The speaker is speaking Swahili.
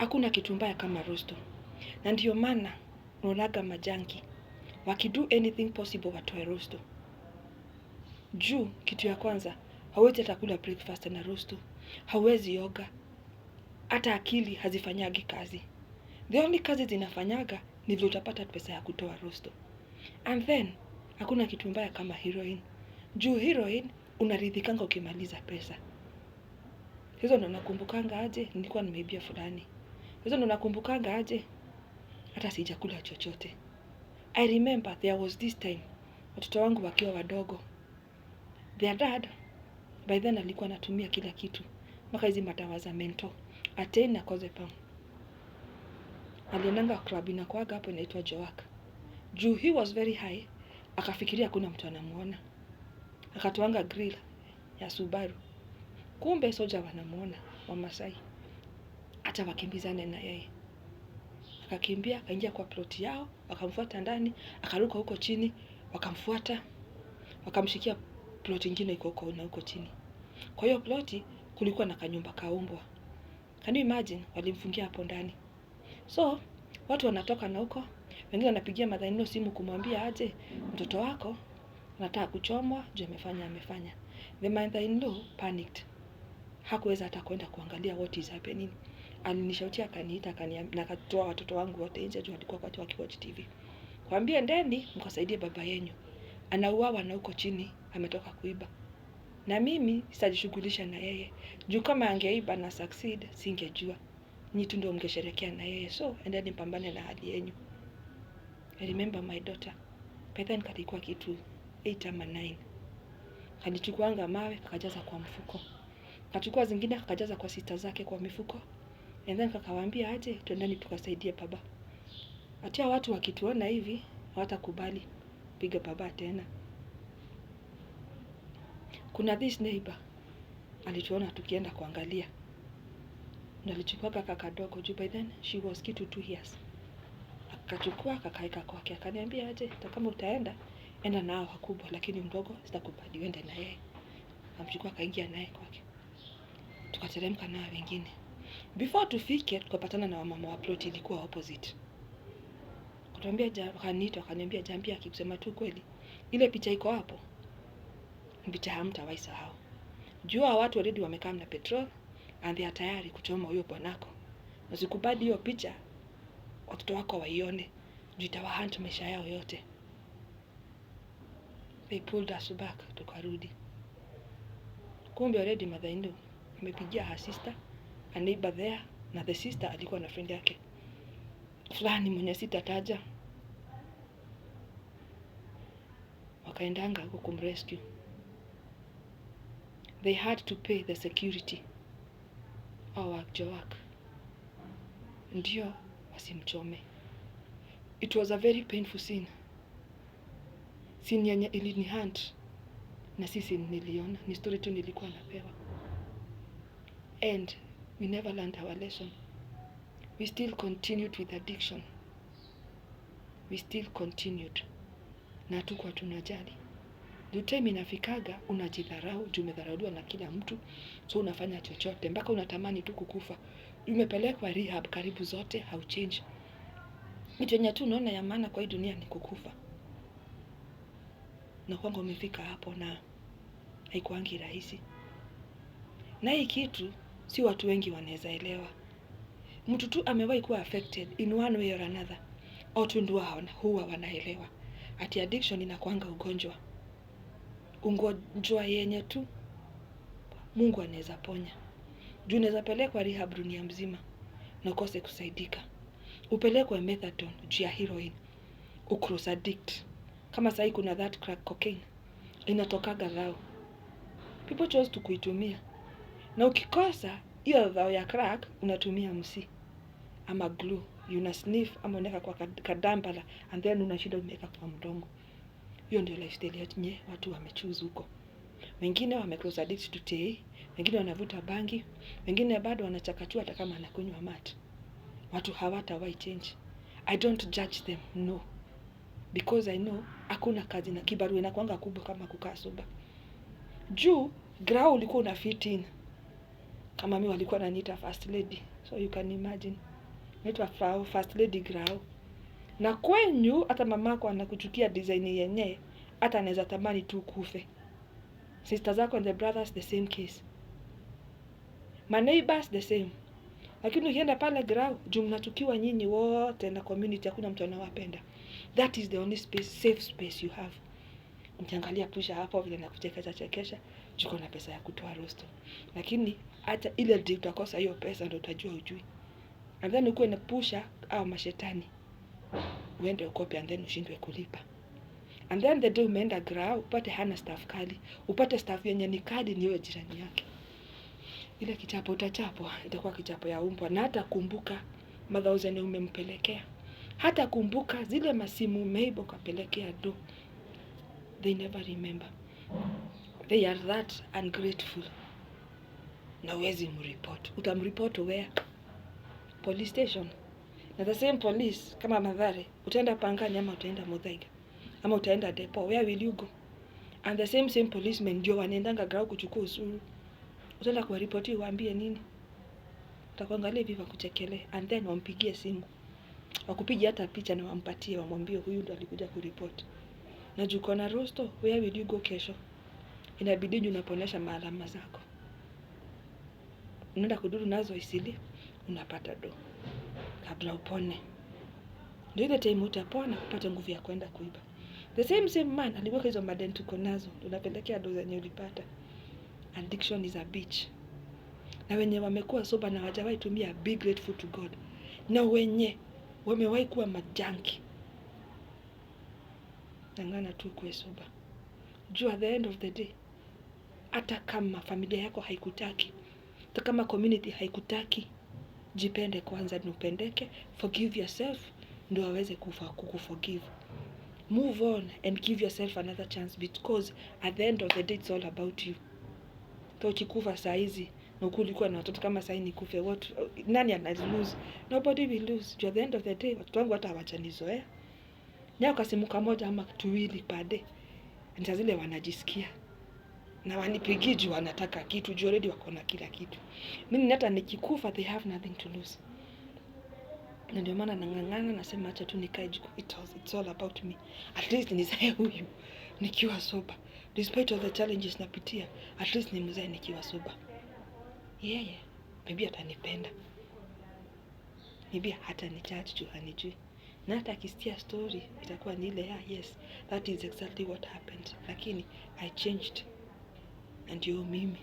hakuna kitu mbaya kama rosto. Na ndio maana unaonaga majanki wakido anything possible watoe rosto. Juu kitu ya kwanza, hawezi hata kula breakfast na rosto. Hawezi yoga. Hata akili hazifanyagi kazi. The only kazi zinafanyaga ni vile utapata pesa ya kutoa rosto. And then hakuna kitu mbaya kama heroin. Juu heroin unaridhikanga ukimaliza pesa. Hizo ndo nakumbukanga aje nilikuwa nimeibia fulani. Hizo ndo nakumbukanga aje hata sijakula chochote. I remember there was this time watoto wangu wakiwa wadogo. Their dad by then alikuwa anatumia kila kitu. Mpaka hizi madawa za mento. Atain na Clozapam. Aliendanga club inakuaga hapo inaitwa Joak. Juu he was very high. Akafikiria hakuna mtu anamuona. Akatoanga grill ya Subaru. Kumbe soja wanamuona wa Masai. Hata wakimbizane na yeye. Akakimbia, akaingia kwa ploti yao, wakamfuata ndani, akaruka huko chini, wakamfuata, wakamshikia ploti nyingine iko huko na huko chini. Kwa hiyo ploti kulikuwa na kanyumba kaumbwa. Can you imagine walimfungia hapo ndani? So, watu wanatoka na huko, wengine wanapigia mother-in-law simu kumwambia aje mtoto wako anataka kuchomwa, je amefanya. The mother-in-law panicked. Hakuweza hata kwenda kuangalia what is happening. Alinishautia akaniita na akatoa watoto wangu wote nje juu walikuwa wakiwatch TV. Kwambie ndeni mkasaidie baba yenu. Anauawa na huko chini ametoka kuiba. Na mimi sitajishughulisha na yeye. Juu kama angeiba na succeed singejua. Nyinyi tu ndio mngesherekea na yeye. So endeni mpambane na hali yenu. I remember my daughter. By then kalikuwa kitu 8 ama 9. Kalichukuanga mawe kakajaza kwa mfuko. Kachukua zingine kakajaza kwa sita zake kwa mifuko. And then kakawaambia aje twendeni tukasaidie baba. Atia watu wakituona hivi hawatakubali piga baba tena. Kuna this neighbor alituona tukienda kuangalia. Ndio alichukua kaka kadogo juu by then she was kitu 2 years. Akachukua kakaeka kwake akaniambia aje kama utaenda enda nao wakubwa lakini mdogo sitakubali uende na yeye. Amchukua kaingia naye kwake. Tukateremka na wengine. Before tufike tukapatana na wamama wa plot ilikuwa opposite. Kutuambia akaniambia jambia akikusema tu kweli. Ile picha iko hapo. Picha hamtawahi sahau. Jua watu already wamekaa na petrol and they are tayari kuchoma huyo bwanako. Usikubali hiyo picha watoto wako waione. Juu itawahunt maisha yao yote. They pulled us back tukarudi. Kumbe already mother-in-law amepigia her sister, a neighbor there, na the sister alikuwa na friend yake fulani mwenye sitataja. Wakaendanga huko kumrescue. They had to pay the security. Our Joak. Ndio wasimchome. It was a very painful scene. Scene yenye ilinihunt na sisi niliona, ni story tu nilikuwa napewa. And we never learned our lesson. We still continued with addiction. We still continued. Na hatukuwa tunajali. The time inafikaga unajidharau, juu umedharauliwa na kila mtu, so unafanya chochote mpaka unatamani tu kukufa. Umepelekwa rehab karibu zote hauchange. Kitu yenye tu unaona ya maana kwa hii dunia ni kukufa. Na kwangu umefika hapo na haikuangi rahisi. Na hii kitu si watu wengi wanaweza elewa. Mtu tu amewahi kuwa affected in one way or another. Watu ndio huwa wanaelewa. Ati addiction inakuanga ugonjwa. Ugonjwa yenye tu Mungu anaweza ponya. Juu unaweza pelekwa rehab dunia mzima na ukose kusaidika. Upelekwe methadone juu ya heroin. Ucross addict. Kama sasa kuna that crack cocaine inatokaga dhao. People chose to kuitumia. Na ukikosa hiyo dhao ya crack unatumia msi ama glue. Una sniff ama unaweka kwa kadambala and then unashinda umeweka kwa mdomo. Hiyo ndio lifestyle yenye watu wamechoose huko. Wengine wamecross addict to tea, wengine wanavuta bangi, wengine bado wanachakachua hata kama anakunywa mat. Watu hawatawahi change. I don't judge them, no. Because I know hakuna kazi na kibarua inakuanga kubwa kama kukaa soba. Juu grau ulikuwa una fit in. Kama mimi walikuwa wananiita first lady. So you can imagine. naitwa First Lady Grau. Na kwenyu hata mamako anakuchukia design yenyewe, hata anaweza tamani tu kufe. Sister zako and the brothers the same case. My neighbors the same. Lakini ukienda pale Grau, juu mnachukiwa nyinyi wote na community, hakuna mtu anawapenda. That is the only space, safe space you have. Mkiangalia Pusha hapo vile nakuchekesha, juko na pesa ya kutoa rosto. Lakini hata ile day utakosa hiyo pesa ndio utajua ujui. And then uko na Pusha au mashetani. Uende ukope and then ushindwe kulipa. And then the day umeenda Grau, upate hana staff kali. Upate staff yenye ni kali ni wewe jirani yake. Ile kichapo utachapo itakuwa kichapo ya umbwa, na hata kumbuka madhao zenye umempelekea. Hata kumbuka zile masimu umeiba ukapelekea do. They never remember. They are that ungrateful. Na huwezi mreport. Utamreport where? Police station. Na the same police kama Mathare, utaenda Pangani ama utaenda Muthaiga ama utaenda Depo, where will you go? And the same policemen ndio wanaendanga Grau kuchukua usuru. Utaenda kwa ripoti waambie nini? Utakuangalia vipi wakuchekele and then wampigie simu. Wakupigia hata picha na wampatie wamwambie huyu ndo alikuja kuripoti. Na juko na rosto, where will you go kesho? Inabidi unaponesha maalama zako. Unaenda kuduru nazo Isili, unapata do. Kabla upone. Ndio ile time utapona kupata nguvu ya kwenda kuiba. The same man aliweka hizo madeni tuko nazo, unapelekea do zenye ulipata. Addiction is a bitch. Na wenye wamekuwa soba na hawajawahi tumia, be grateful to God. Na wenye wamewahi kuwa majanki, ng'ang'ana tu kuwe soba. Juu at the end of the day, hata kama familia yako haikutaki, hata kama community haikutaki, jipende kwanza na upendeke, forgive yourself, ndio waweze kukuforgive. Move on and give yourself another chance, because at the end of the day it's all about you. Ukikufa saa hizi na kulikuwa na watoto kama saa hii nikufe, nani ana lose? Nobody will lose. At the end of the day watoto wangu hata hawajanizoea. Nyao kasimuka moja ama tuwili pade. Ndio zile wanajisikia. Na wanipigi juu wanataka kitu, juu already wako na kila kitu. Mimi hata nikikufa they have nothing to lose. Na ndio maana nang'ang'ana nasema acha tu nikae juu. It's all about me. At least nizae huyu nikiwa soba. Despite all the challenges napitia, at least nimuzae nikiwa soba. Yeye, maybe atanipenda. Maybe hata nichaji juu hanijui. Na hata akisikia story, itakuwa ni ile yes, that is exactly what happened. Lakini, I changed. And you mimi.